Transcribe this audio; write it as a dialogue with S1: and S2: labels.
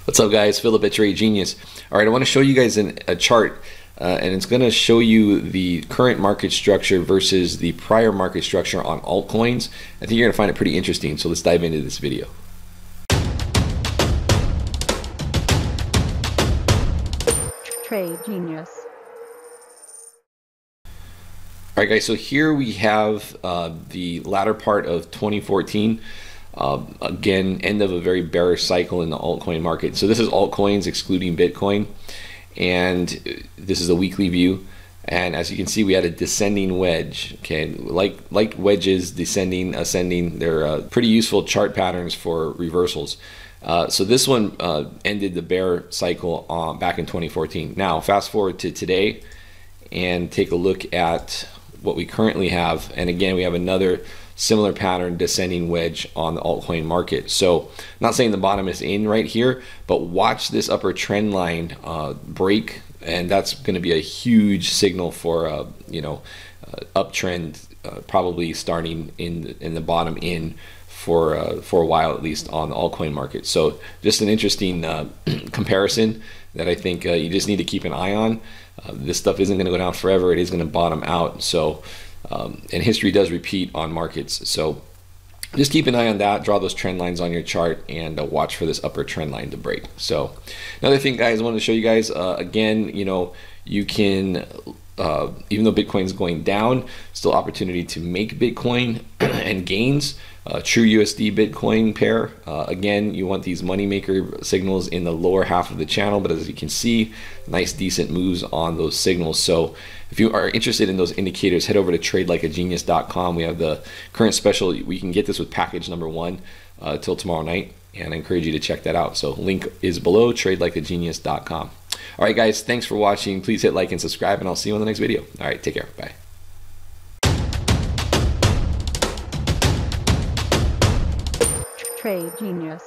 S1: What's up, guys? Philip at Trade Genius. All right, I want to show you guys a chart, and it's going to show you the current market structure versus the prior market structure on altcoins. I think you're going to find it pretty interesting, so let's dive into this video.
S2: Trade Genius.
S1: All right, guys, so here we have the latter part of 2014. Again, end of a very bearish cycle in the altcoin market. So this is altcoins excluding Bitcoin, and this is a weekly view. And as you can see, we had a descending wedge. Okay, like wedges, descending, ascending. They're pretty useful chart patterns for reversals. So this one ended the bear cycle back in 2014. Now, fast forward to today and take a look at what we currently have. And again, we have another similar pattern, descending wedge on the altcoin market. So I'm not saying the bottom is in right here, but watch this upper trend line break, and that's going to be a huge signal for uptrend, probably starting in the bottom in for a while, at least on the altcoin market. So just an interesting comparison that I think you just need to keep an eye on. This stuff isn't going to go down forever. It is going to bottom out. So and history does repeat on markets. So just keep an eye on that, draw those trend lines on your chart, and watch for this upper trend line to break. So another thing, guys, I wanted to show you guys, again, you can, even though Bitcoin's going down, still opportunity to make Bitcoin and gains. True USD Bitcoin pair. Again, you want these moneymaker signals in the lower half of the channel, but as you can see, nice decent moves on those signals. So if you are interested in those indicators, head over to tradelikeagenius.com. We have the current special. We can get this with package number 1 till tomorrow night, and I encourage you to check that out. So link is below, tradelikeagenius.com. All right, guys, thanks for watching. Please hit like and subscribe, and I'll see you on the next video. All right, take care. Bye.
S2: Trade Genius.